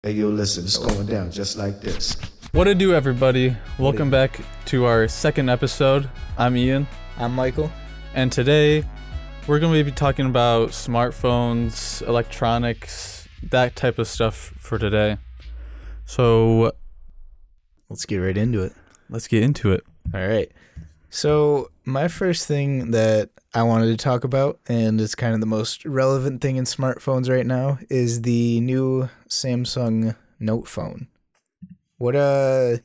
Hey, yo, listen, it's going down just like this. What to do, everybody? Welcome back to our second episode. I'm Ian, I'm Michael. and today we're going to be talking about smartphones, electronics, that type of stuff for today. So Let's get right into it. let's get into it. All right. So my first thing that I wanted to talk about, and it's kind of the most relevant thing in smartphones right now, is the new Samsung Note phone. What do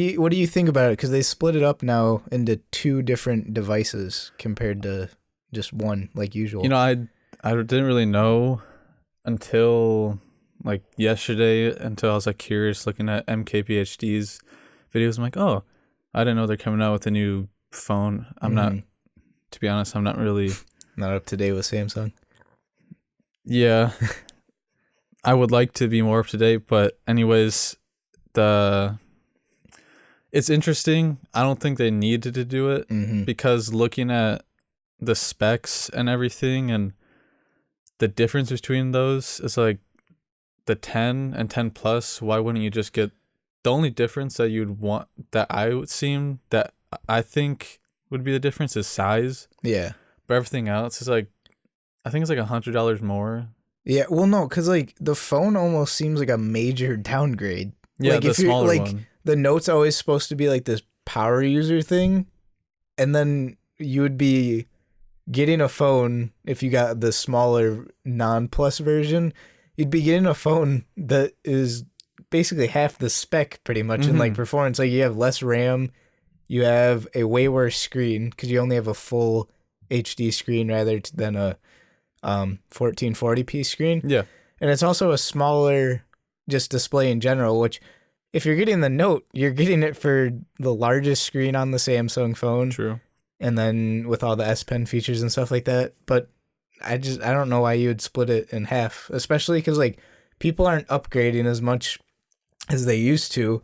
you think about it? Because they split it up now into two different devices compared to just one, like usual. You know, I didn't really know until like yesterday, until I was like curious looking at MKBHD's videos. I'm like, oh, I didn't know they're coming out with a new phone. I'm not, to be honest, I'm not really. Not up to date with Samsung. Yeah. I would like to be more up to date, but anyways, it's interesting. I don't think they needed to do it because looking at the specs and everything and the difference between those is like the 10 and 10 plus. Why wouldn't you just get the only difference that you'd want that I think would be the difference is size. Yeah. But everything else is like, I think it's like $100 more. Yeah, well, no, because like the phone almost seems like a major downgrade. Yeah, like, the smaller like, one. The Note's always supposed to be like this power user thing, and then you would be getting a phone if you got the smaller non-plus version. You'd be getting a phone that is basically half the spec, pretty much in like performance. Like you have less RAM, you have a way worse screen because you only have a full HD screen rather than a 1440p screen. Yeah. And it's also a smaller just display in general, which if you're getting the Note, you're getting it for the largest screen on the Samsung phone. True. And then with all the S Pen features and stuff like that. But I don't know why you would split it in half, especially because like people aren't upgrading as much as they used to.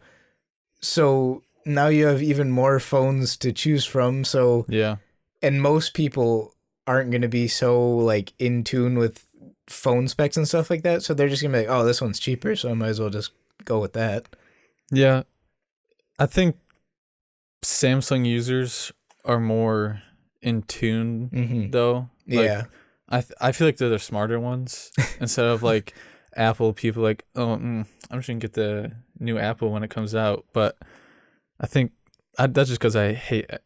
So now you have even more phones to choose from. So Yeah. and most people aren't going to be so like in tune with phone specs and stuff like that. So they're just going to be like, oh, this one's cheaper, so I might as well just go with that. Yeah. I think Samsung users are more in tune though. Like, Yeah. I feel like they're the smarter ones instead of like Apple people like, oh, I'm just going to get the new Apple when it comes out. But I think that's just because I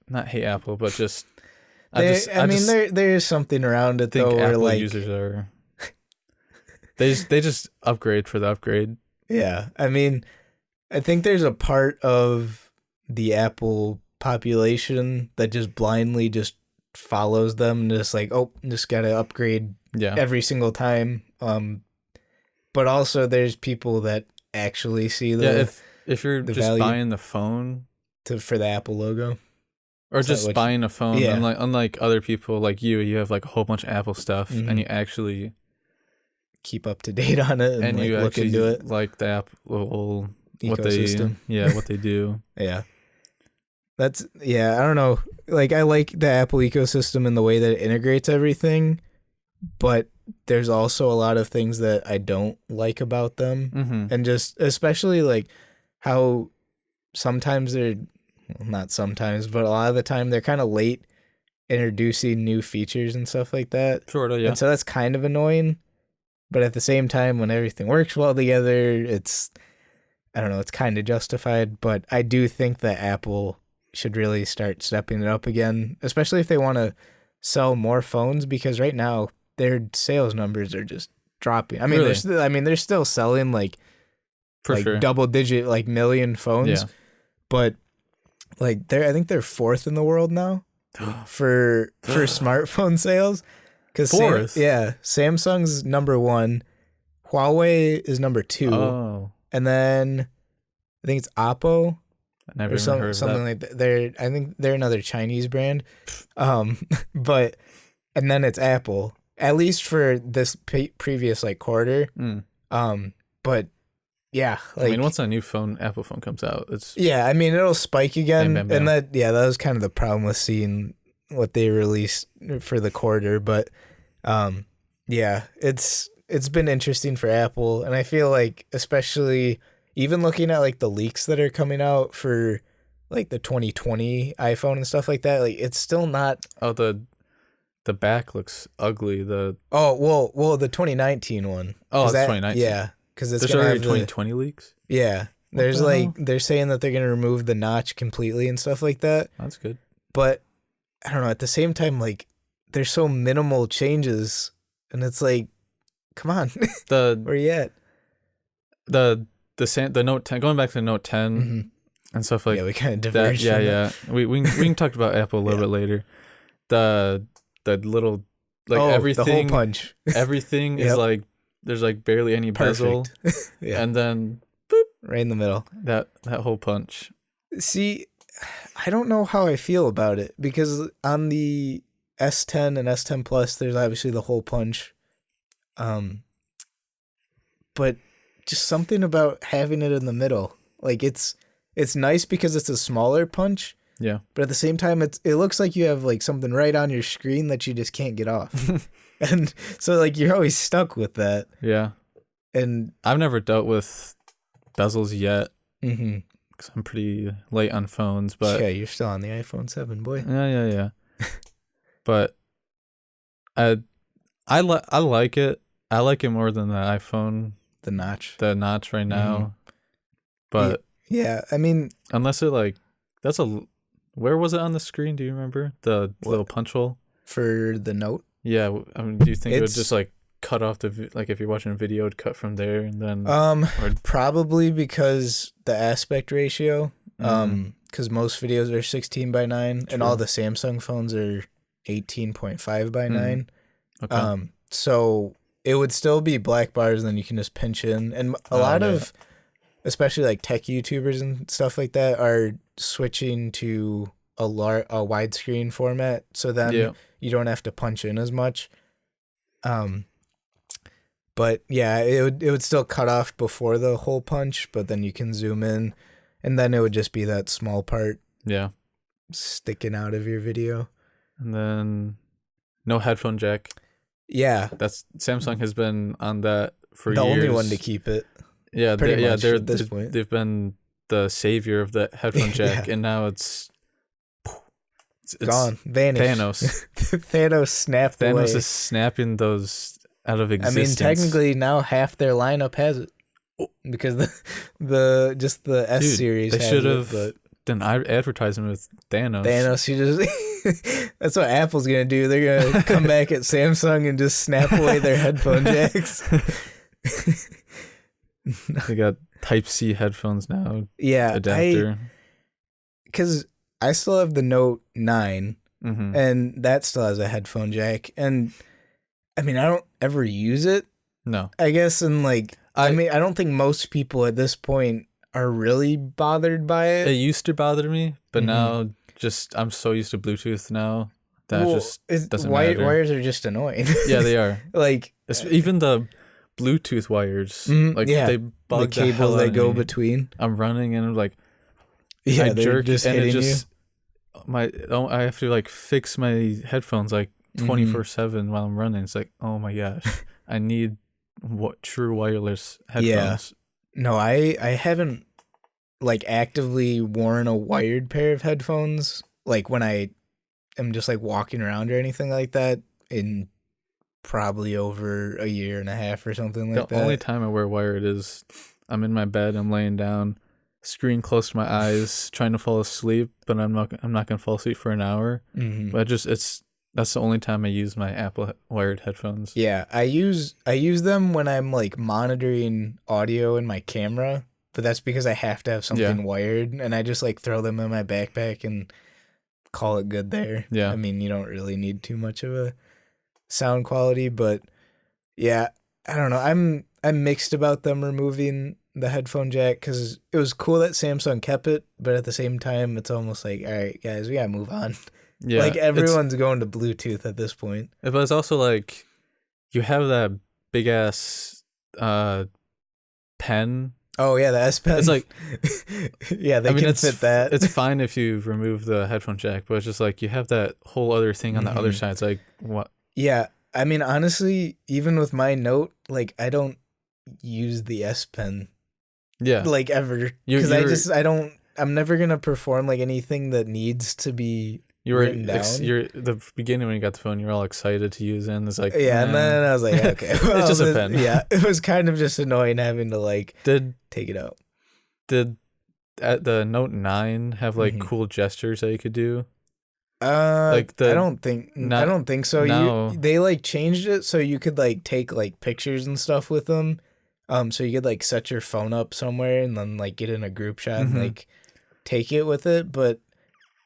not hate Apple, but just there is something around it think though, where Apple like users are they just upgrade for the upgrade. yeah, I mean, I think there's a part of the Apple population that just blindly just follows them and just like, oh, just gotta upgrade every single time. But also there's people that actually see if you're just value buying the phone for the Apple logo. Or just buying a phone, unlike other people like you have like a whole bunch of Apple stuff and you actually keep up to date on it and like you look into it. Like the Apple ecosystem. What they do. Yeah. I don't know. Like I like the Apple ecosystem and the way that it integrates everything, but there's also a lot of things that I don't like about them. And just especially like how sometimes not sometimes, but a lot of the time they're kind of late introducing new features and stuff like that. Sort of, yeah. And so that's kind of annoying. But at the same time, when everything works well together, it's kind of justified. But I do think that Apple should really start stepping it up again, especially if they want to sell more phones, because right now their sales numbers are just dropping. I mean, really? they're still selling like sure. double digit like million phones. Yeah. But like I think they're fourth in the world now for smartphone sales. Fourth? Samsung's number one, Huawei is number two, and then I think it's Oppo. I never even heard of something that. like that. I think they're another Chinese brand, but and then it's Apple. At least for this previous like quarter, but. Yeah, like, I mean, once a new Apple phone comes out, it's I mean, it'll spike again, bam, bam, bam. and that was kind of the problem with seeing what they released for the quarter. But, it's it's been interesting for Apple, and I feel like especially even looking at like the leaks that are coming out for like the 2020 iPhone and stuff like that, like it's still not. Oh, the back looks ugly. The the 2019 one. Oh, it's that, 2019. Yeah, because it's there's gonna already have 2020 leaks. Yeah, there's the like hell? they're saying that they're gonna remove the notch completely and stuff like that. That's good. But I don't know. At the same time, like there's so minimal changes, and it's like, come on, The where you at? the Note 10, going back to the Note 10 Mm-hmm. and stuff like Yeah, we kind of that. diverged. Yeah, from yeah. that. We can talk about Apple a little Yeah. bit later. The little like everything the hole punch. everything is Yep. like there's like barely any bezel, Perfect. Yeah, and then right in the middle. that hole punch. See, I don't know how I feel about it because on the S10 and S10 Plus, there's obviously the hole punch. But just something about having it in the middle. Like it's nice because it's a smaller punch, Yeah. but at the same time it looks like you have like something right on your screen that you just can't get off. And so like you're always stuck with that. Yeah. And I've never dealt with bezels yet mhm. because I'm pretty late on phones, but yeah, you're still on the iPhone 7, boy. yeah. But I like it. I like it more than the iPhone, The notch. the notch right now. But Yeah, I mean, unless it like where was it on the screen? Do you remember the little punch hole? for the Note, Yeah. I mean, do you think it would It's- just like cut off like if you're watching a video, it'd cut from there and then or- probably because the aspect ratio, Mhm. because most videos are 16 by 9 and all True. the Samsung phones are 18.5 by Mhm. 9. Okay. So it would still be black bars, and then you can just pinch in. And a lot yeah. of, especially like tech YouTubers and stuff like that, are switching to a widescreen format. So then Yeah. you don't have to punch in as much. But yeah, it would still cut off before the hole punch, but then you can zoom in, and then it would just be that small part Yeah. sticking out of your video. And then no headphone jack. Yeah, That's Samsung has been on that for the years. only one to keep it. Yeah, pretty much they're at this point. they've been the savior of the headphone jack, Yeah. and now it's Gone, vanished. Thanos. Thanos snapped Thanos away. is snapping those out of I existence. mean, technically now half their lineup has it because the just the S Dude, series. they has should it, have but done advertising with Thanos. Thanos, you just that's what Apple's gonna do. They're gonna come back at Samsung and just snap away their headphone jacks. They got Type C headphones now. Yeah, Adapter. because I still have the Note 9 Mm-hmm. and that still has a headphone jack, and I mean I don't ever use it, No, I guess, and like I mean I don't think most people at this point are really bothered by it it. used to bother me, but Mhm. now just I'm so used to Bluetooth now that Well, just doesn't wire, matter. wires are just annoying. Yeah, they are. like Even the Bluetooth wires, Mhm, yeah. they the bug the hell cables out that of go me. between. I'm running and I'm like, Yeah, I they're jerk just and it hitting just I have to like fix my headphones like Mhm. 24/7 while I'm running. It's like, oh my gosh, I need true wireless Yeah. headphones. you. No, I haven't like actively worn a wired pair of headphones like when I am just like walking around or anything like that in probably over a year and a half or something like The that. only time I wear wired is I'm in my bed, I'm laying down, screen close to my eyes, trying to fall asleep, but I'm not gonna fall asleep for an hour. Mhm. But that's the only time I use my Apple wired headphones. Yeah, I use them when I'm like monitoring audio in my camera, but that's because I have to have something wired, and I just like throw them in my backpack and call it good there. Yeah. I mean, you don't really need too much of a sound quality, but yeah, I don't know. I'm mixed about them removing the headphone jack because it was cool that Samsung kept it, but at the same time, it's almost like, all right, guys, we gotta move on. Yeah, like everyone's going to Bluetooth at this point. But it's also like you have that big ass pen. Oh yeah, the S Pen. It's like yeah, they can it's fit that. It's fine if you remove the headphone jack, but it's just like you have that whole other thing on the other Mhm. side. It's like what? Yeah, I mean, honestly, even with my Note, like I don't use the S Pen Yeah. like ever because I'm never gonna perform like anything that needs to be written down. You're the beginning when you got the phone, you're all excited to use it, and it's like, Yeah, and then I was like, okay, well, it's just a pen. Yeah, it was kind of just annoying having to like take it out. Did the Note 9 have like Mhm. cool gestures that you could do? I don't think so. now- They like changed it so you could like take like pictures and stuff with them. So you could like set your phone up somewhere and then like get in a group shot and Mhm. like take it with it, but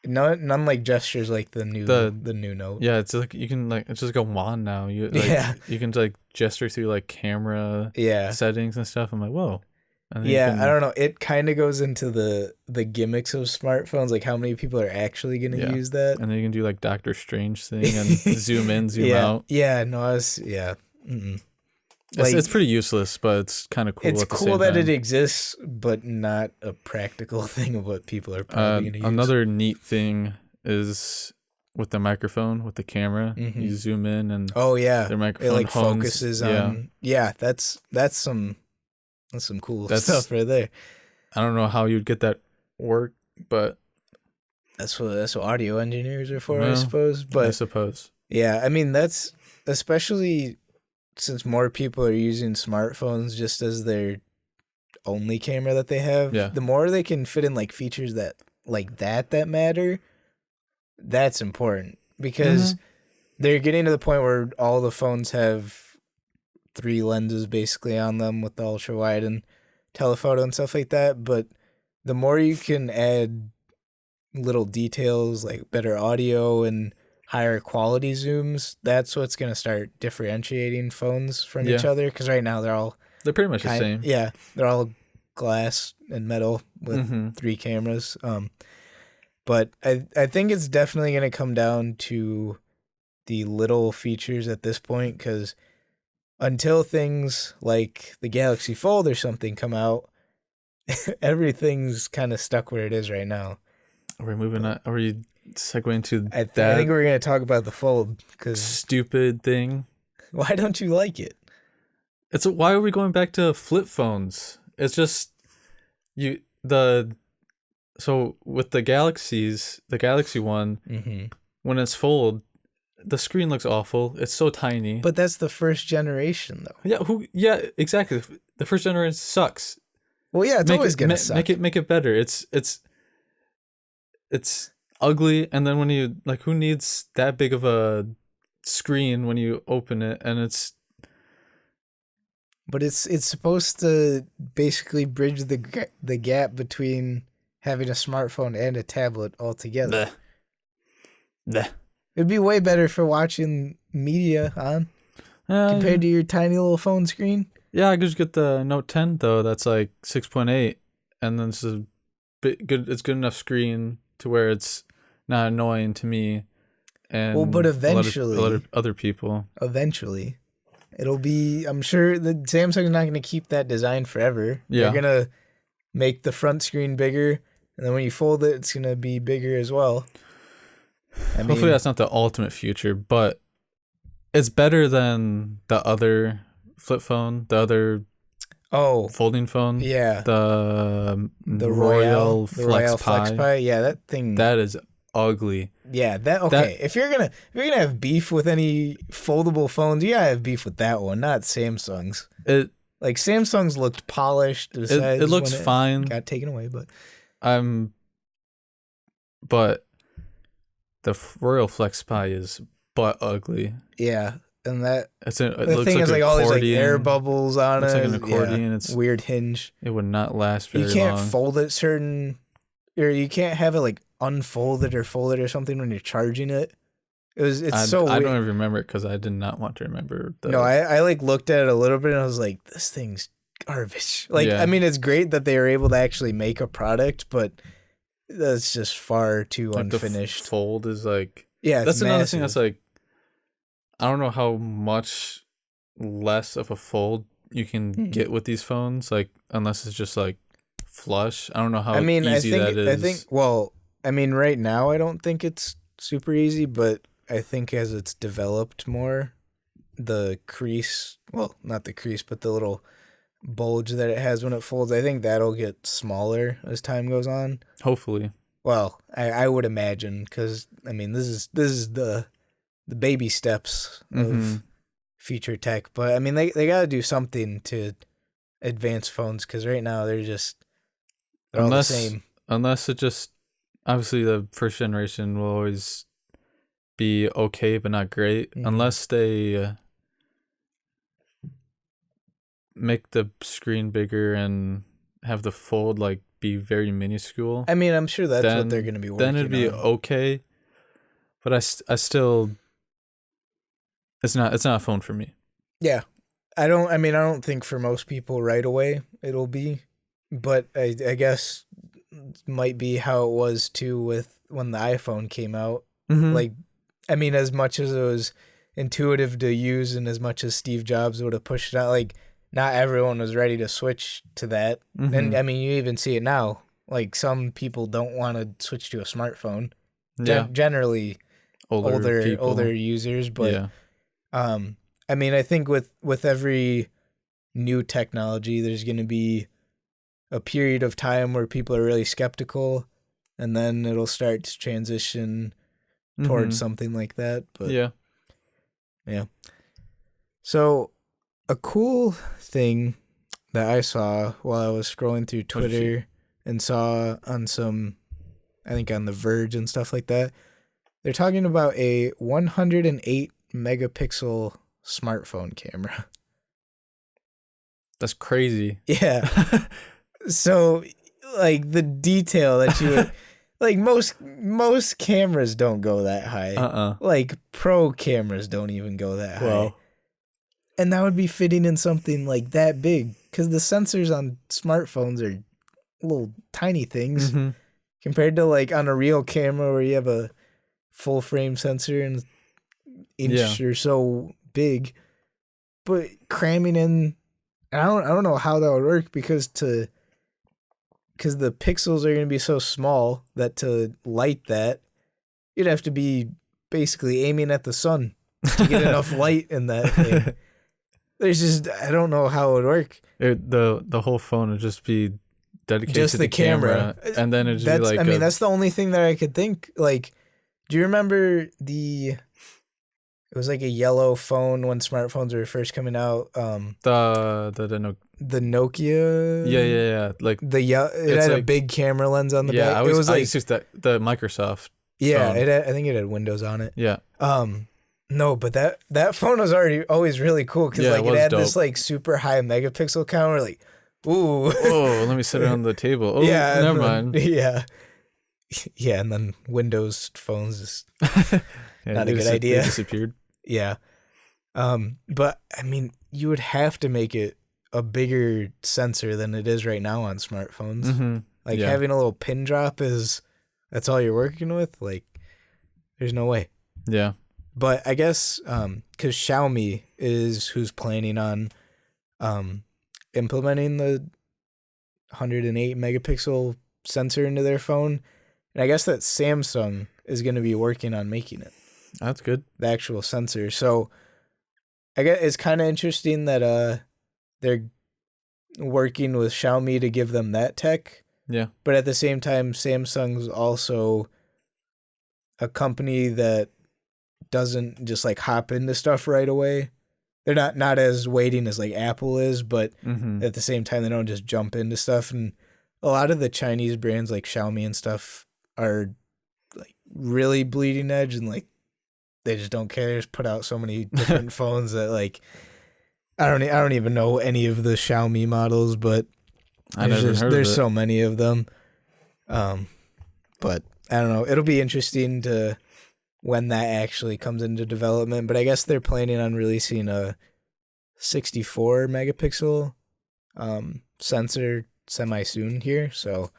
none like gestures like the new Note. Yeah, it's like you can like it's just like a wand now. You like, Yeah. you can like gesture through like camera Yeah. settings and stuff. I'm like, whoa. And then you Yeah, can- I don't know. It kind of goes into the gimmicks of smartphones, like how many people are actually going to Yeah. use that. And then you can do like Doctor Strange thing and zoom in, zoom yeah. out. Yeah, no, yeah. Mm-mm. It's pretty useless, but it's kind of cool. It's at the cool same that time. it exists, but not a practical thing of what people are probably going to use. Another neat thing is with the microphone, with the camera. Mhm. You zoom in and Oh yeah, their it microphone like hones- focuses yeah. on. Yeah, that's some cool That's- stuff right there. I don't know how you'd get that work, but That's what audio engineers are for, I Well, suppose. I But suppose. yeah, I mean that's especially since more people are using smartphones just as their only camera that they have. Yeah. The more they can fit in like features that that matter, that's important because they're getting to the point where all the phones have 3 lenses basically on them with the ultra wide and telephoto and stuff like that. But the more you can add little details like better audio and higher quality zooms, that's what's going to start differentiating phones from each Yeah. other. Because right now they're all They're pretty much the same. yeah, they're all glass and metal with Mhm. 3 cameras. But I think it's definitely going to come down to the little features at this point because until things like the Galaxy Fold or something come out, everything's kind of stuck where it is right now. Are we moving on? Are we segueing to I that think we're going to talk about the Fold because stupid thing? why don't you like it? Why are we going back to flip phones? It's just so with the Galaxy one, Mm-hmm. when it's fold, the screen looks awful. It's so tiny. But that's the first generation, though. Yeah, exactly. The first generation sucks. Well, yeah, it's always gonna suck. Make it better. It's ugly, and then when you like, who needs that big of a screen when you open it? And But it's supposed to basically bridge the gap between having a smartphone and a tablet altogether. bleh. It'd be way better for watching media on compared to your tiny little phone screen. Yeah, I could just get the Note 10 though. That's like 6.8, and then it's a bit good. It's good enough screen to where it's not annoying to me. And Well, but a lot of eventually- other people. Eventually, it'll be. I'm sure that Samsung's not going to keep that design forever. Yeah. They're gonna make the front screen bigger, and then when you fold it, it's gonna be bigger as well. Hopefully, that's not the ultimate future, but it's better than the other flip phone, the other folding phone. yeah, The Royale Flex Pi. Yeah, that thing. That is ugly. Yeah, if you're gonna have beef with any foldable phones, you gotta have beef with that one, not Samsung's. It Like Samsung's looked polished. Besides it looks when fine. Got taken away, but but the Royal Flex Pi is butt ugly. yeah, and that It the looks thing like is like all these like air bubbles on Looks it. like an accordion. Yeah, It's weird hinge. It would not last very You can't long. fold it or you can't have it like unfolded or folded or something when you're charging it. It's so I weird. don't even remember it because I did not want to remember. No, I like looked at it a little bit and I was like, this thing's garbage. Like, Yeah. I mean, it's great that they were able to actually make a product, but that's just far too like the unfinished. fold is like Yeah, it's that's another thing that's massive. like I don't know how much less of a fold you can Mhm. get with these phones, like unless it's just like flush. I don't know how I mean, easy that is. well, I mean, right now I don't think it's super easy, but I think as it's developed more, the crease, well, not the crease, but the little bulge that it has when it folds, I think that'll get smaller as time goes on. Hopefully. Well, I would imagine, because I mean this is the baby steps of Mhm. future tech, but I mean they got to do something to advance phones, because right now they're all the same. Unless it just, obviously the first generation will always be okay but not great, Mhm. unless they make the screen bigger and have the fold like be very minuscule. I mean, I'm sure that's what Then- they're going to be working Then it'd be on. okay, but I still, it's not a phone for me. Yeah. I don't think for most people right away it'll be, but I guess it might be how it was too with when the iPhone came out. Mm-hmm. Like, I mean, as much as it was intuitive to use and as much as Steve Jobs would have pushed it out, like, not everyone was ready to switch to that. Mm-hmm. And I mean, you even see it now. Like, some people don't want to switch to a smartphone. Yeah, Generally older people. users, but yeah. I mean, I think with every new technology, there's going to be a period of time where people are really skeptical, and then it'll start to transition towards Mhm. something like that. But yeah. so a cool thing that I saw while I was scrolling through What'd you see? Twitter and saw on some, I think on The Verge and stuff like that, they're talking about a 108 megapixel smartphone camera. That's crazy. Yeah. So, like, the detail that you would, like, most cameras don't go that high. Like, pro cameras don't even go that high. Well, And that would be fitting in something like that big, because the sensors on smartphones are little tiny things mhm. compared to, like, on a real camera where you have a full frame sensor and inch or so big. But cramming in, I don't know how that would work, because the pixels are going to be so small that to light that, you'd have to be basically aiming at the sun to get enough light in that thing. There's just, I don't know how it would work. The whole phone would just be dedicated Just to the the camera, camera. and then it'd just be like, I mean, that's the only thing that I could think. Like, do you remember it was like a yellow phone when smartphones were first coming out? The Nokia. yeah. Like, It It's had a like- big camera lens on the yeah, back. I It was like, used the Microsoft. yeah, phone. I think it had Windows on it. Yeah, No, but that phone was always really cool, because Yeah, like it it was had this dope. like super high megapixel count. Where, like, ooh, oh, let me sit it on the table. Oh, yeah, never and mind. then- yeah, and then Windows phones just Yeah, Not they a good they idea. disappeared. yeah. But I mean, you would have to make it a bigger sensor than it is right now on smartphones. Mm-hmm. Like, Yeah. having a little pin drop that's all you're working with. Like, there's no way. Yeah. But I guess because Xiaomi is who's planning on implementing the 108 megapixel sensor into their phone, and I guess that Samsung is going to be working on making it, That's good. the actual sensor. So I guess it's kind of interesting that they're working with Xiaomi to give them that tech, Yeah. but at the same time, Samsung's also a company that doesn't just like hop into stuff right away. They're not as waiting as like Apple is, but Mm-hmm. at the same time, they don't just jump into stuff. And a lot of the Chinese brands like Xiaomi and stuff are like really bleeding edge, and like they just don't care. They just put out so many different phones that like I don't even know any of the Xiaomi models, but I never heard of there's it. so many of them. But I don't know. It'll be interesting to when that actually comes into development. But I guess they're planning on releasing a 64 megapixel sensor semi soon here. So,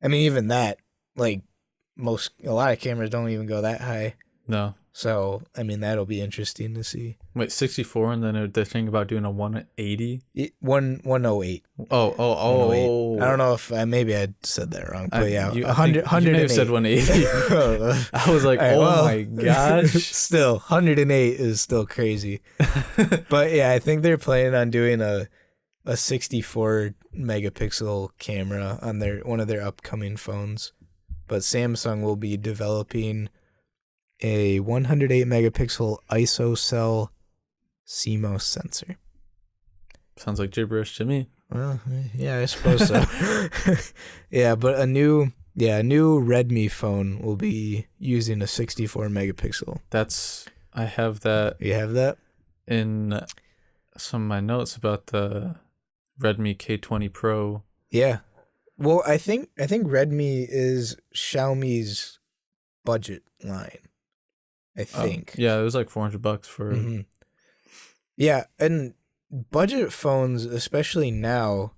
I mean, even that, like a lot of cameras don't even go that high. No. So, I mean, that'll be interesting to see. Wait, 64, and then they're thinking about doing a 180. 108. Oh. 108. I don't know if maybe I said that wrong, but yeah, 100. You may have said 180. I was like, my gosh. Still, 108 is still crazy. But yeah, I think they're planning on doing a 64 megapixel camera on one of their upcoming phones. But Samsung will be developing a 108 megapixel ISOCELL CMOS sensor. Sounds like gibberish to me. Well, yeah, I suppose so. Yeah, but a new Redmi phone will be using a 64 megapixel. I have that. You have that? In some of my notes about the Redmi K20 Pro. Yeah. Well, I think Redmi is Xiaomi's budget line. I think. Yeah, it was like $400 for. Mm-hmm. Yeah, and budget phones, especially now,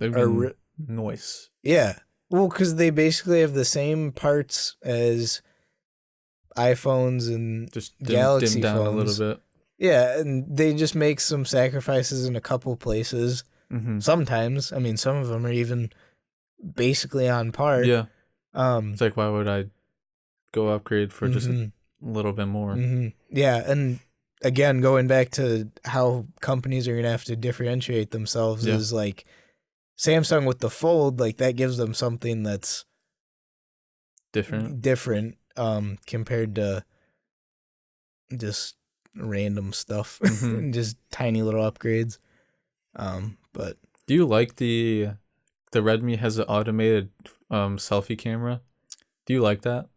are noise. Yeah, well, because they basically have the same parts as iPhones and just Galaxy dim down phones a little bit. Yeah, and they just make some sacrifices in a couple places. Mm-hmm. Sometimes, I mean, some of them are even basically on par. Yeah. It's like, why would I go upgrade for just a little bit more? Mm-hmm. Yeah, and again, going back to how companies are going to have to differentiate themselves is like Samsung with the Fold, like that gives them something that's different compared to just random stuff and just tiny little upgrades. But do you like the Redmi has an automated selfie camera? Do you like that?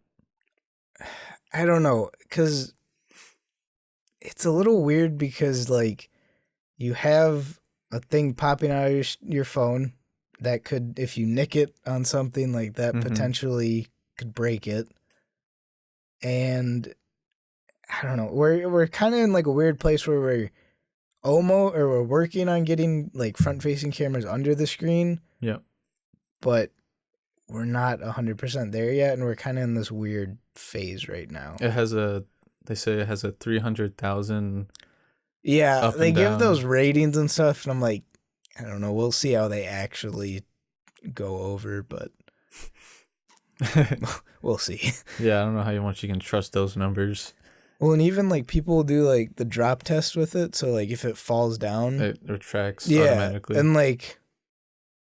I don't know, because it's a little weird because like you have a thing popping out of your phone that could, if you nick it on something like that, potentially could break it. And I don't know, we're kind of in like a weird place where we're working on getting like front facing cameras under the screen. Yeah. But we're not 100% there yet, and we're kind of in this weird phase right now. They say it has a 300,000. Yeah, they give those ratings and stuff, and I'm like, I don't know. We'll see how they actually go over, but we'll see. Yeah, I don't know how much you can trust those numbers. Well, and even like people do like the drop test with it, so like if it falls down, it retracts automatically. And like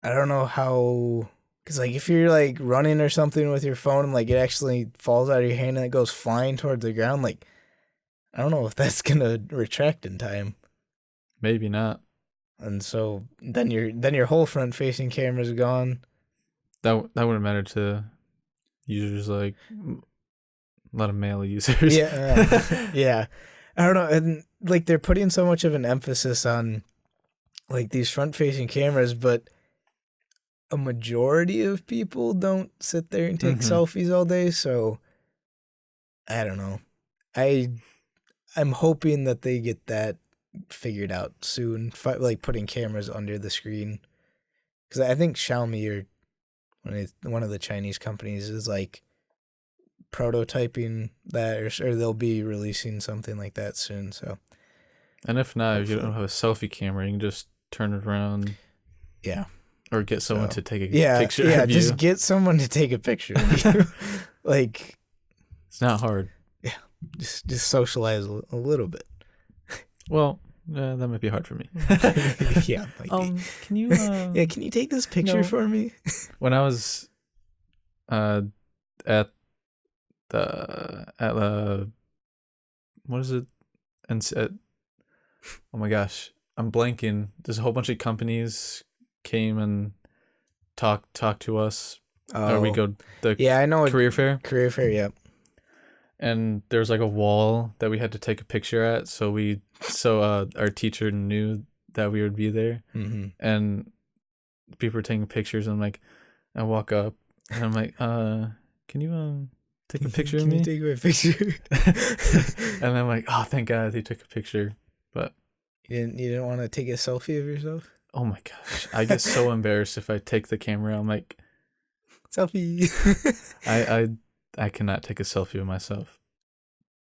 I don't know how, because like if you're like running or something with your phone and like it actually falls out of your hand and it goes flying towards the ground, like I don't know if that's gonna retract in time. Maybe not. And so then your whole front facing camera is gone. That wouldn't matter to users, like a lot of male users. Yeah. Yeah. I don't know. And like they're putting so much of an emphasis on like these front facing cameras, but a majority of people don't sit there and take selfies all day. So I don't know. I'm hoping that they get that figured out soon, like putting cameras under the screen. Because I think Xiaomi or one of the Chinese companies is like prototyping that, or they'll be releasing something like that soon. So, and if not, if you don't have a selfie camera, you can just turn it around. Yeah. Or get someone to take a picture of you. Yeah, just get someone to take a picture of you. Like, it's not hard. Yeah, just socialize a little bit. Well, that might be hard for me. Yeah. Can you? Yeah, can you take this picture for me? When I was, at the what is it? And oh my gosh, I'm blanking. There's a whole bunch of companies came and talk to us. Or we go I know career fair. Career fair, yeah. And there's like a wall that we had to take a picture at, so our teacher knew that we would be there, and people were taking pictures. And I'm like, I walk up and I'm like, can you take a picture of me? Can you take my picture? And I'm like, oh, thank God they took a picture. But you didn't want to take a selfie of yourself? Oh my gosh, I get so embarrassed if I take the camera. I'm like, selfie. I cannot take a selfie of myself.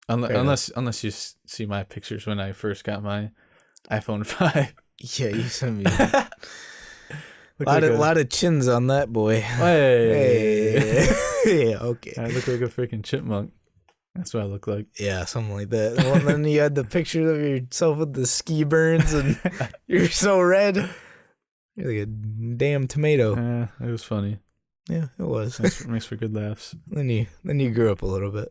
Fair Unless you see my pictures when I first got my iPhone 5. Yeah, you sent me a lot of chins on that boy. Hey. Yeah, okay. I look like a freaking chipmunk. That's what I look like. Yeah, something like that. Well, and then you had the picture of yourself with the ski burns, and you're so red. You're like a damn tomato. It was funny. Yeah, it was. Makes for good laughs. Then you grew up a little bit.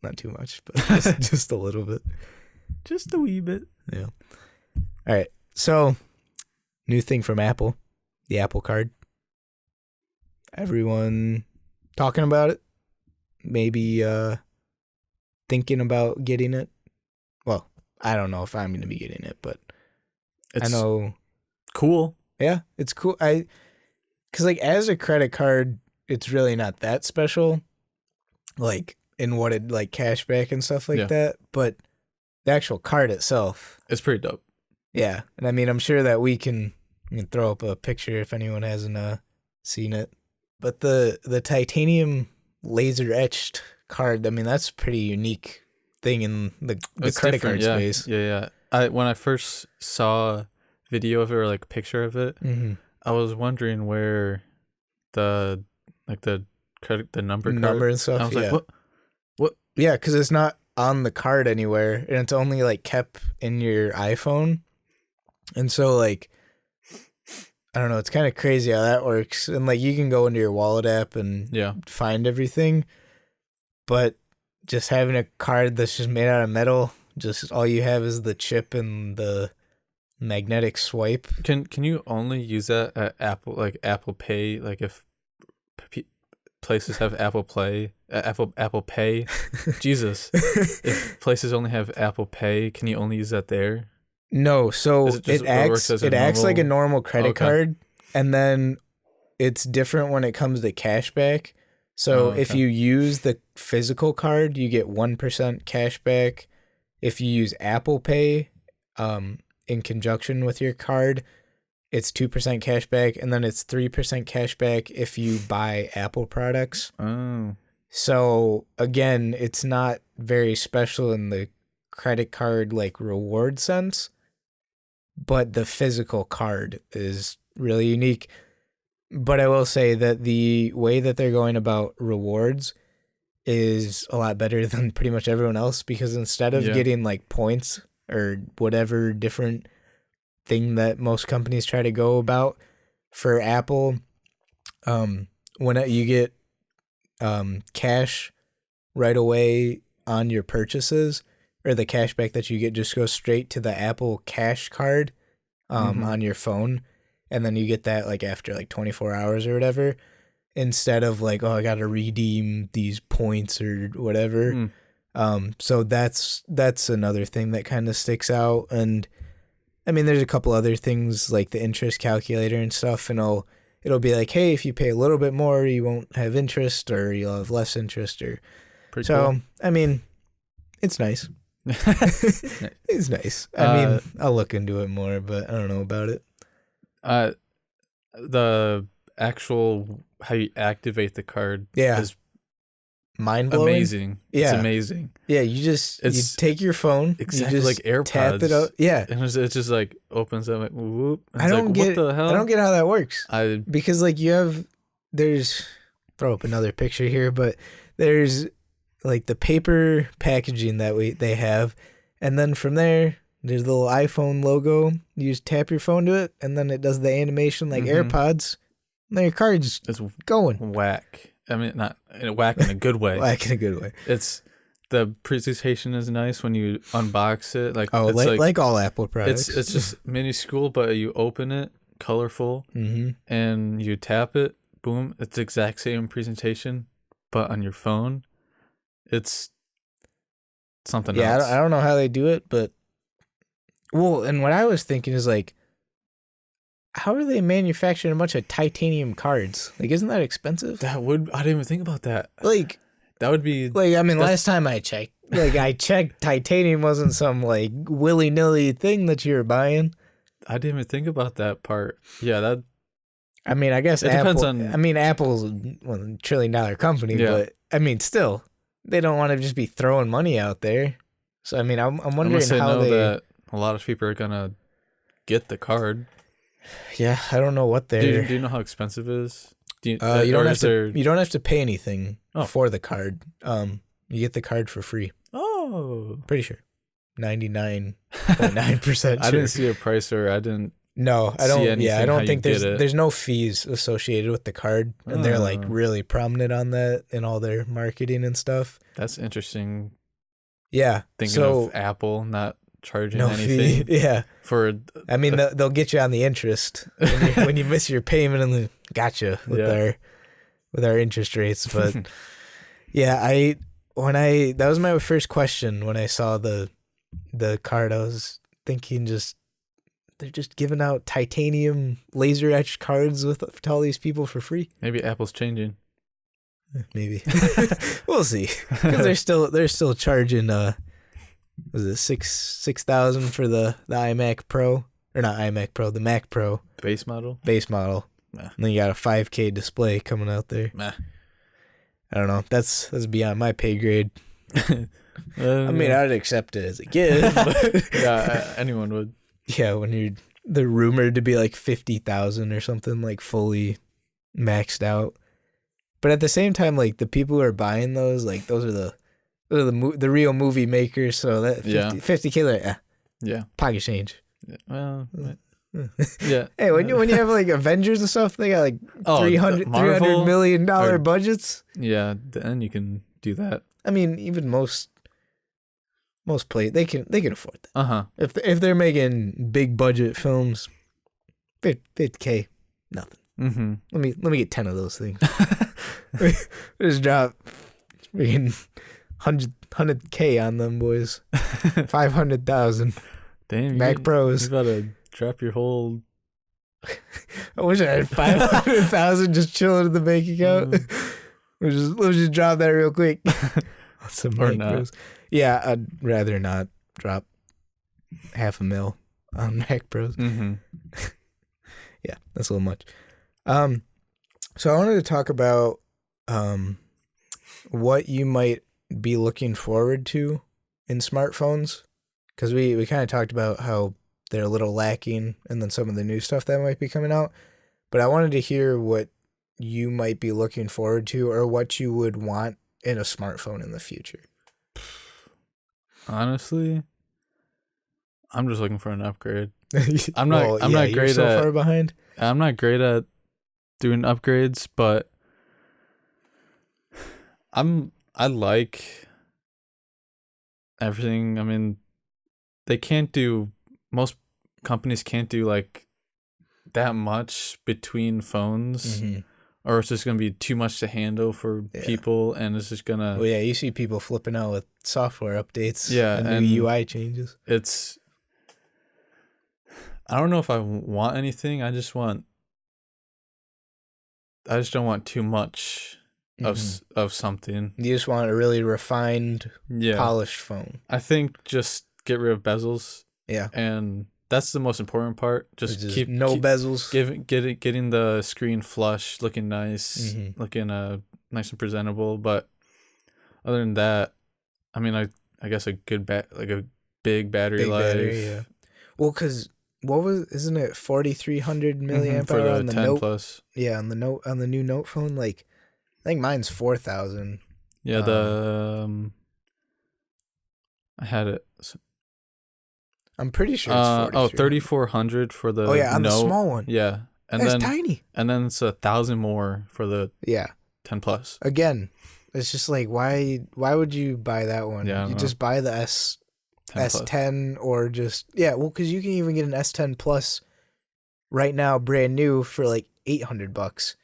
Not too much, but just a little bit. Just a wee bit. Yeah. All right. So, new thing from Apple, the Apple Card. Everyone talking about it. Maybe thinking about getting it. Well, I don't know if I'm going to be getting it, but I know. Cool. Yeah, it's cool. Because like as a credit card, it's really not that special. Like in what it like cashback and stuff like that. But the actual card itself, it's pretty dope. Yeah, and I mean, I'm sure that we can throw up a picture if anyone hasn't seen it. But the titanium laser etched card, I mean, that's a pretty unique thing in the credit card space. Yeah. When I first saw video of it or like picture of it, I was wondering where the number and stuff. I was like, what? Yeah, because it's not on the card anywhere, and it's only like kept in your iPhone. And so like, I don't know, it's kind of crazy how that works. And like you can go into your wallet app and find everything, but just having a card that's just made out of metal, just all you have is the chip and the magnetic swipe. Can you only use that at Apple Pay? Like if places have Apple Pay, Jesus, if places only have Apple Pay, can you only use that there? No, so it acts like a normal credit card, and then it's different when it comes to cashback. So if you use the physical card, you get 1% cashback. If you use Apple Pay in conjunction with your card, it's 2% cashback, and then it's 3% cashback if you buy Apple products. Oh. So again, it's not very special in the credit card like reward sense, but the physical card is really unique. But I will say that the way that they're going about rewards is a lot better than pretty much everyone else, because instead of getting like points or whatever different thing that most companies try to go about, for Apple, when you get cash right away on your purchases, or the cashback that you get just goes straight to the Apple Cash card on your phone, and then you get that like after like 24 hours or whatever, instead of like, oh, I got to redeem these points or whatever. So that's another thing that kind of sticks out. And I mean, there's a couple other things like the interest calculator and stuff, and it'll be like, hey, if you pay a little bit more, you won't have interest, or you'll have less interest, or pretty so cool. I mean, it's nice. It's nice. I mean, I'll look into it more, but I don't know about it. The actual how you activate the card is mind-blowing. Amazing. Yeah. It's amazing. Yeah, you take your phone, exactly you just like AirPods. tap it up. Yeah. And it just like opens up like whoop. I don't get what the hell? I don't get how that works. Because like there's throw up another picture here, but there's like the paper packaging that they have, and then from there there's the little iPhone logo. You just tap your phone to it, and then it does the animation like AirPods. And then your card's going. Whack. I mean, not whack in a good way. Whack in a good way. It's the presentation is nice when you unbox it. Like like all Apple products. It's just minuscule, but you open it, colorful, and you tap it. Boom! It's the exact same presentation, but on your phone. It's something else. I don't know how they do it, but and what I was thinking is like, how are they manufacturing a bunch of titanium cards? Like, isn't that expensive? I didn't even think about that. Like, that would be like, I mean, last time I checked, titanium wasn't some like willy-nilly thing that you were buying. I didn't even think about that part. Yeah, I mean, I guess it depends on. I mean, Apple's a $1 trillion company, but I mean, still, they don't want to just be throwing money out there. So I mean, I'm wondering Unless they how know that a lot of people are gonna get the card. Yeah, I don't know what they're. Do you know how expensive it is? You don't have to pay anything for the card. You get the card for free. Oh, pretty sure. 99.9% sure. I didn't see a price, or I didn't. No, I don't. See anything Yeah, I don't think there's there's no fees associated with the card, and they're like really prominent on that in all their marketing and stuff. That's interesting. Yeah, Thinking of Apple not charging no anything. Fee. Yeah, for. I mean, they'll get you on the interest when you miss your payment, and then gotcha with our interest rates. But yeah, that was my first question when I saw the card. I was thinking they're just giving out titanium laser etched cards to all these people for free. Maybe Apple's changing. Maybe we'll see, because they're still charging was it 6,000 for the iMac Pro, or not iMac Pro, the Mac Pro base model. Nah. And then you got a 5K display coming out there. Nah. I don't know. That's beyond my pay grade. I mean, I'd accept it as a gift. But yeah, anyone would. Yeah, when they're rumored to be like 50,000 or something, like fully maxed out. But at the same time, like the people who are buying those, like those are the real movie makers. So that 50K, like, yeah, pocket change. Yeah. Well, yeah. Hey, when you have like Avengers and stuff, they got like $300 million budgets. Yeah, then you can do that. I mean, even most they can afford that. If they're making big budget films, 50K, nothing. Mm-hmm. Let me get 10 of those things. Just drop freaking 100K on them boys. 500,000. Damn, Mac Pros. You gotta drop your whole. I wish I had 500,000 just chilling in the bank account. Let's just drop that real quick. Some Mac Pros. Yeah, I'd rather not drop $500,000 on Mac Pros. Mm-hmm. Yeah, that's a little much. So I wanted to talk about what you might be looking forward to in smartphones, because we kind of talked about how they're a little lacking, and then some of the new stuff that might be coming out. But I wanted to hear what you might be looking forward to, or what you would want in a smartphone in the future. Honestly, I'm just looking for an upgrade. I'm not great so at far behind. I'm not great at doing upgrades, but I like everything. I mean, most companies can't do like that much between phones, or it's just gonna be too much to handle for people, and it's just gonna. Well, yeah, you see people flipping out with software updates. Yeah, and new UI changes. I don't know if I want anything. I just don't want too much of something. You just want a really refined, polished phone. I think just get rid of bezels. Yeah, and that's the most important part. Just keep bezels. Getting the screen flush, looking nice, looking nice and presentable. But other than that, I mean, I guess a good a big battery life. Yeah. Well, because isn't it 4,300 milliamp for hour the on the 10 Note? Plus? Yeah, on the new Note phone, like I think mine's 4,000. Yeah, I had it. I'm pretty sure it's 3,400 for the on Note. the small one. Yeah, and that's tiny. And then it's 1,000 more for the 10 Plus. Again, it's just like why would you buy that one? Yeah, just buy the S10 or just because you can even get an S10 Plus right now, brand new, for like $800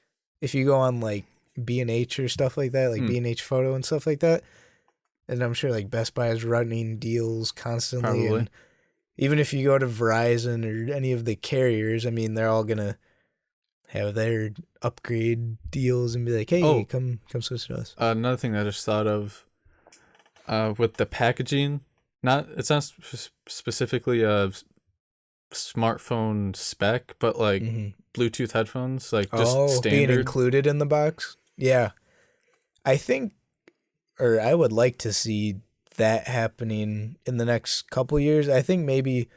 if you go on like B&H or stuff like that, like B&H Photo and stuff like that. And I'm sure like Best Buy is running deals constantly. Probably. And even if you go to Verizon or any of the carriers, I mean, they're all gonna have their upgrade deals and be like, "Hey, come switch to us." Another thing I just thought of, with the packaging, it's not specifically a smartphone spec, but like Bluetooth headphones, like just standard being included in the box. Yeah, I think or I would like to see that happening in the next couple years. I think maybe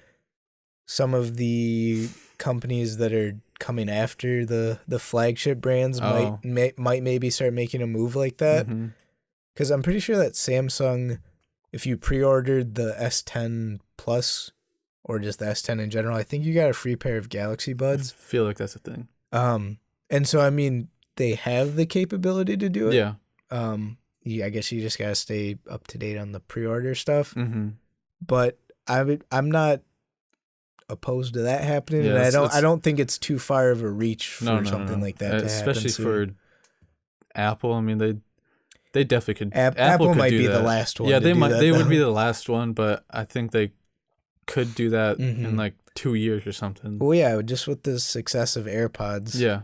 some of the companies that are coming after the flagship brands might maybe start making a move like that. Mm-hmm. Because I'm pretty sure that Samsung, if you pre-ordered the S10 Plus or just the S10 in general, I think you got a free pair of Galaxy Buds. I feel like that's a thing. And so I mean, they have the capability to do it. Yeah. I guess you just gotta stay up to date on the pre-order stuff. Mm-hmm. But I'm not opposed to that happening, Yeah, and I don't think it's too far of a reach for something like that to happen especially soon. for Apple. I mean, they definitely could. Apple could might do be that. the last one. Yeah, to they do might. that, They would though. be the last one, but I think they could do that Mhm. in like 2 years or something. Well, yeah, just with the success of AirPods. Yeah.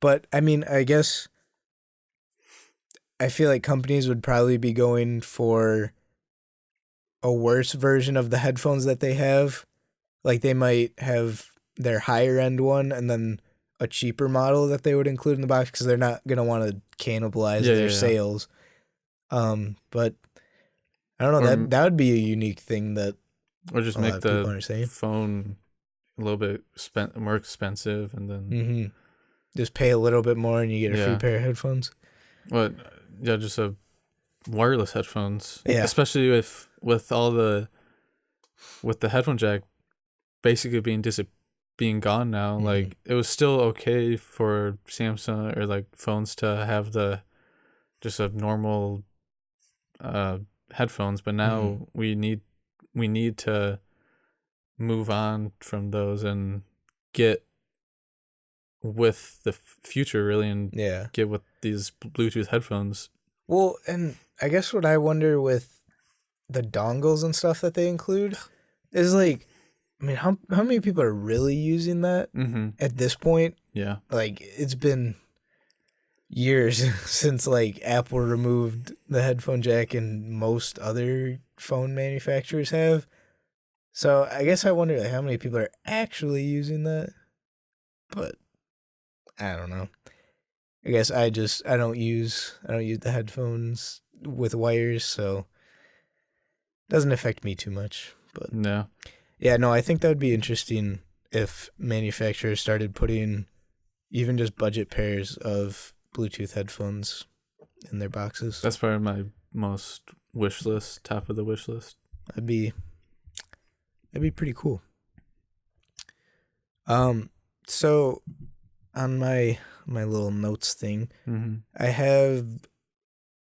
But I mean, I guess I feel like companies would probably be going for a worse version of the headphones that they have. Like they might have their higher end one and then a cheaper model that they would include in the box because they're not going to want to cannibalize their sales. But I don't know, that would be a unique thing that or just a lot make of people are the saying. phone a little bit more expensive, and then Just pay a little bit more and you get a free pair of headphones. What? Yeah, just a wireless headphones. Yeah, especially with the headphone jack basically being gone now. Like it was still okay for Samsung or like phones to have just a normal headphones, but now we need to move on from those and get with the future really, and get with these Bluetooth headphones. Well, and I guess what I wonder with the dongles and stuff that they include is like, I mean, how many people are really using that at this point? Yeah. Like it's been years since like Apple removed the headphone jack and most other phone manufacturers have. So I guess I wonder like how many people are actually using that. But I don't know. I guess I don't use the headphones with wires, so it doesn't affect me too much. But no. Yeah, no, I think that would be interesting if manufacturers started putting even just budget pairs of Bluetooth headphones in their boxes. That's probably my most wish list, top of the wish list. That'd be pretty cool. So on my little notes thing, I have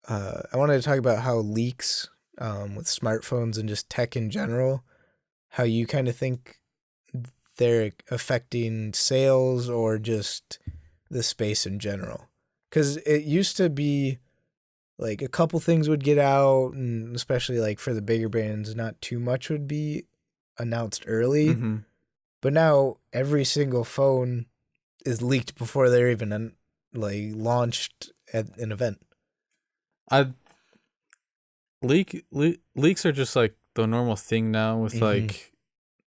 I wanted to talk about how leaks with smartphones and just tech in general, how you kind of think they're affecting sales or just the space in general. Because it used to be like a couple things would get out, and especially like for the bigger brands, not too much would be announced early. But now every single phone is leaked before they're even like launched at an event. Leaks are just like the normal thing now with like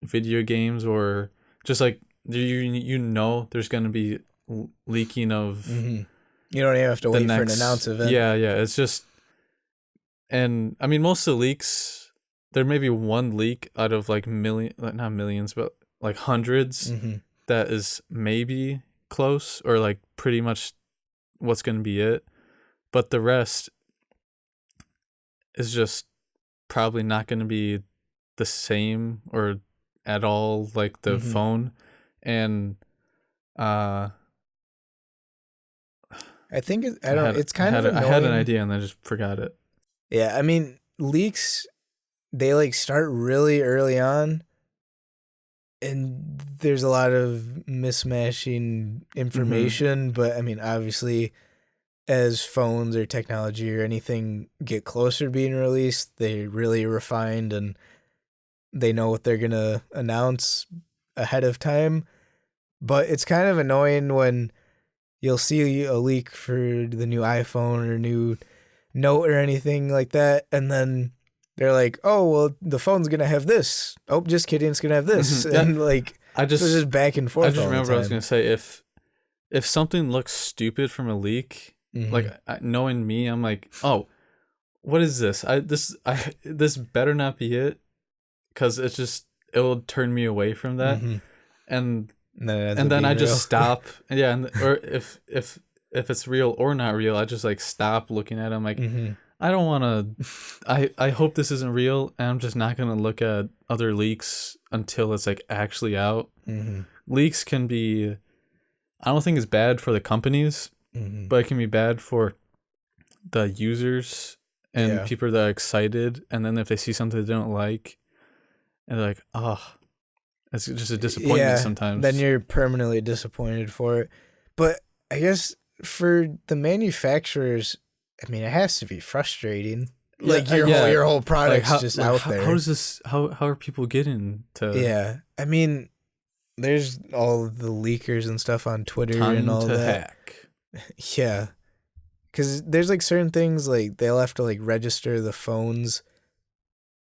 video games, or just like there's gonna be leaking of. You don't even have to wait for an announce event. Yeah, it's just, and I mean most of the leaks, there may be one leak out of like not millions, but like hundreds that is maybe close or like pretty much what's gonna be it, but the rest is just probably not gonna be the same or at all like the phone. And I think it's kind of annoying. I had an idea and I just forgot it. Yeah, I mean leaks, they like start really early on, and there's a lot of mismatching information. But I mean, obviously, as phones or technology or anything get closer to being released, they really refined and they know what they're gonna announce ahead of time. But it's kind of annoying when you'll see a leak for the new iPhone or new Note or anything like that, and then they're like, "Oh, well, the phone's gonna have this. Oh, just kidding, it's gonna have this." And like, it's just back and forth. I just remember I was gonna say if something looks stupid from a leak, like knowing me, I'm like, oh, what is this? This better not be it, because it will turn me away from that, and then I just stop. Yeah, or if it's real or not real, I just like stop looking at it. I'm like, I don't want to. I hope this isn't real, and I'm just not gonna look at other leaks until it's like actually out. Leaks can be, I don't think it's bad for the companies, but it can be bad for the users and people that are excited, and then if they see something they don't like, and they're like, oh, it's just a disappointment sometimes. Then you're permanently disappointed for it. But I guess for the manufacturers, I mean, it has to be frustrating. Like your whole product's just out there. How is this? How are people getting to? Yeah, I mean, there's all the leakers and stuff on Twitter and all that. Hack. Yeah. Because there's like certain things like they'll have to like register the phones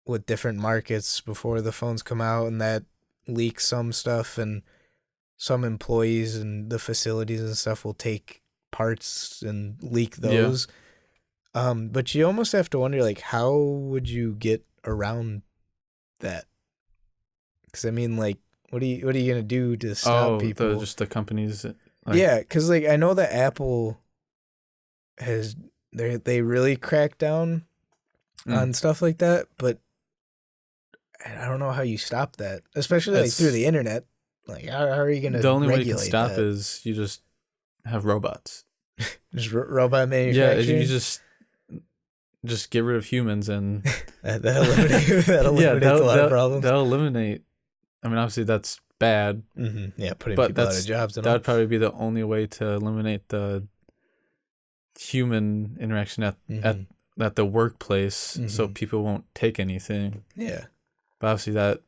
with different markets before the phones come out, and that leaks some stuff, and some employees and the facilities and stuff will take parts and leak those. But you almost have to wonder, like, how would you get around that? Because I mean, like, what are you gonna do to stop people? Just the companies. Yeah, because like I know that Apple they really crack down on stuff like that, but I don't know how you stop that, especially like through the internet. Like, how are you gonna? The only way you can regulate stop that? is you just have robots. Just robot manufacturing. Yeah, you just get rid of humans, and that'll eliminate a lot of problems. That'll eliminate. I mean, obviously that's bad. Yeah, putting people out of jobs. That would probably be the only way to eliminate the human interaction at the workplace, so people won't take anything. Yeah, but obviously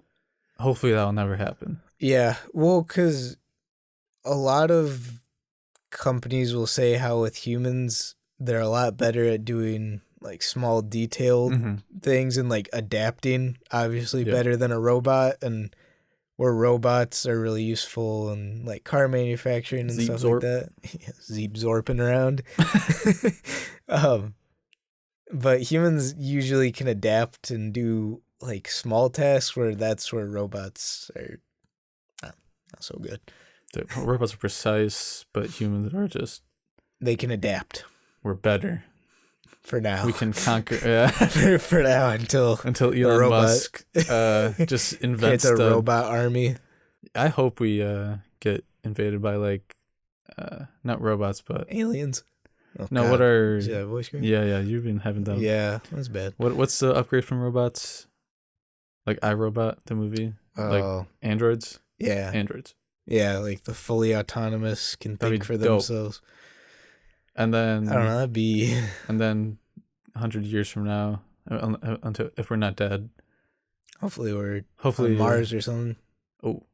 hopefully that'll never happen. Yeah, well, because a lot of companies will say how with humans they're a lot better at doing like small detailed things and like adapting, obviously better than a robot, and where robots are really useful in like car manufacturing and stuff like that. Zeep zorping around. But humans usually can adapt and do like small tasks, where that's where robots are not so good. The robots are precise, but humans are just... They can adapt. We're better. For now. We can conquer... for now, until Elon Musk just invents a robot army. I hope we get invaded by like... not robots, but... Aliens. Oh, no, God. what are... Is that a voice crack? Yeah, you've been having them. Yeah, that's bad. What's the upgrade from robots? Like iRobot, the movie? Like androids? Yeah. Androids. Yeah, like the fully autonomous can think for themselves. And then... I don't know, that'd be... And then 100 years from now, until if we're not dead... Hopefully we're on Mars or something. Oh.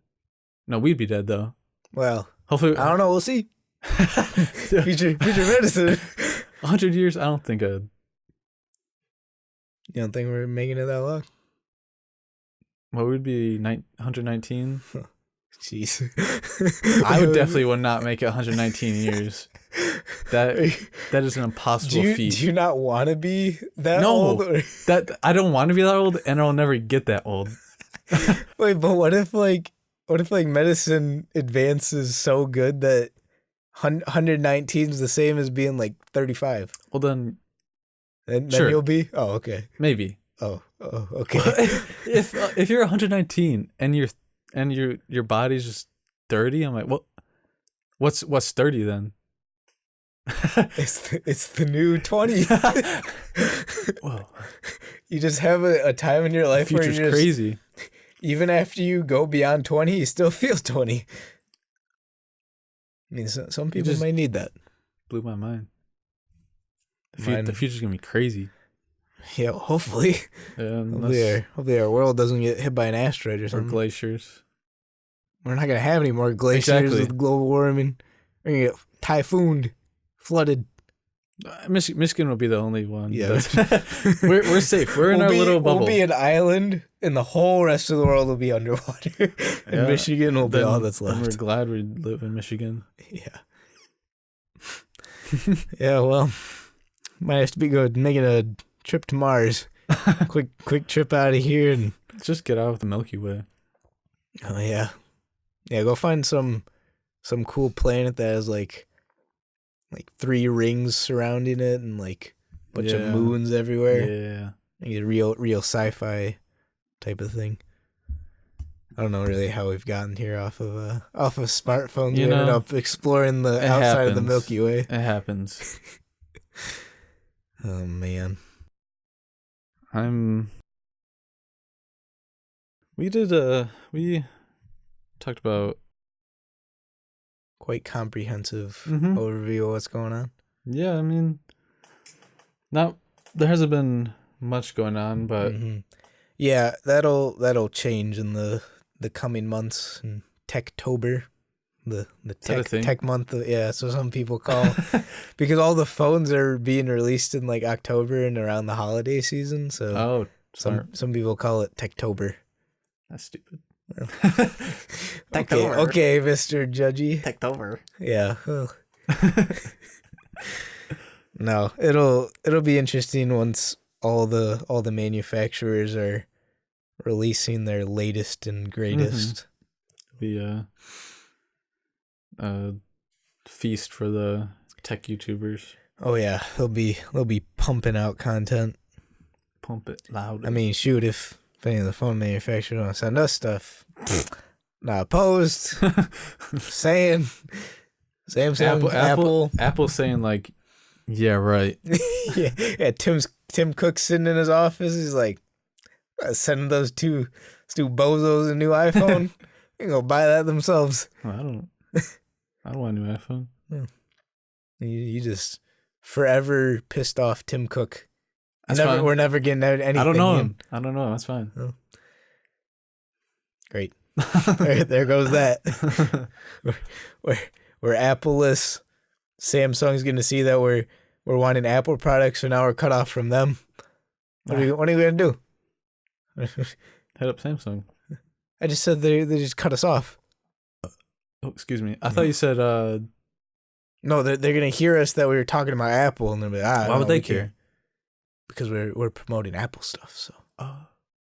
No, we'd be dead, though. Well, hopefully... I don't know, we'll see. future medicine. 100 years, I don't think You don't think we're making it that long? What would be 119? Jeez. I would not make it 119 years. That is an impossible feat. Do you not want to be that old? No, that I don't want to be that old, and I'll never get that old. Wait, but what if medicine advances so good that 119 is the same as being like 35? Well, then sure. You'll be? Oh, okay. Maybe. Oh, okay. If you're 119 and your body's just 30, I'm like, well, what's 30 then? It's the new 20. Whoa. You just have a time in your life where you're crazy. Even after you go beyond 20, you still feel 20. I mean, some people might need that. Blew my mind. The future's gonna be crazy. Yeah, hopefully. Yeah, hopefully our world doesn't get hit by an asteroid or something. Or glaciers. We're not gonna have any more glaciers with global warming. We're gonna get typhooned, flooded. Michigan will be the only one. Yeah, we're safe. We're in our little bubble. We'll be an island, and the whole rest of the world will be underwater. And Michigan will be all that's left. And we're glad we live in Michigan. Yeah. Yeah. Well, might have to be good making a trip to Mars. quick trip out of here and Just get out of the Milky Way. oh yeah, go find some cool planet that has like 3 rings surrounding it and like a bunch of moons everywhere. Yeah. Like a real sci-fi type of thing. I don't know really how we've gotten here off of smartphones. We ended up exploring the outside of the Milky Way. It happens. Oh man. We talked about Quite comprehensive Mhm. overview of what's going on. yeah, I mean there hasn't been much going on, but Mhm. Yeah, that'll change in the coming months in Techtober. The that a thing? tech month, so some people call because all the phones are being released in like October and around the holiday season. So oh, smart. some people call it Techtober. That's stupid. Okay, Mr. Judgy. Techtober. Yeah. Well. No, it'll be interesting once all the manufacturers are releasing their latest and greatest. The feast for the tech YouTubers. Oh yeah, they'll be pumping out content. Pump it loud. I mean, shoot, if any of the phone manufacturers want to send us stuff, not opposed. Saying Samsung, Apple's saying like, yeah, right. yeah. Tim Cook's sitting in his office. He's like, sending those two bozos a new iPhone. They can go buy that themselves. Well, I don't want a new iPhone. You just forever pissed off Tim Cook. That's fine. We're never getting anything. I don't know in. him. I don't know. That's fine. Oh. Great. there goes that. we're Apple-less. Samsung's going to see that we're wanting Apple products, so now we're cut off from them. What are you going to do? Head up Samsung. I just said they just cut us off. Oh, excuse me. I thought you said No, they're going to hear us that we were talking about Apple, and they'll be like, why would they care? Because we're promoting Apple stuff. Oh.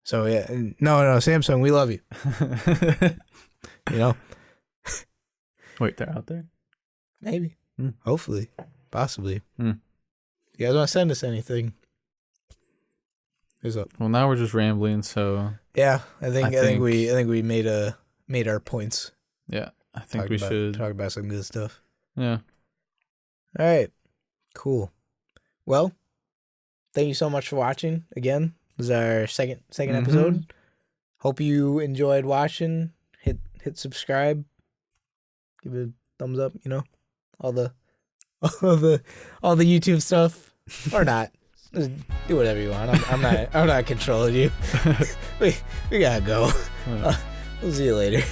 So yeah, no, Samsung, we love you. You know. Wait, they're out there? Maybe. Hopefully. Possibly. Mm. You guys want to send us anything? Who's up? Well, now we're just rambling, so Yeah, I think we made our points. yeah, I think we should talk about some good stuff. Yeah. All right. Cool. Well, thank you so much for watching. Again, this is our second episode. Hope you enjoyed watching. Hit subscribe. Give it a thumbs up, all the YouTube stuff or not. Just do whatever you want. I'm not controlling you. we gotta go. We'll see you later.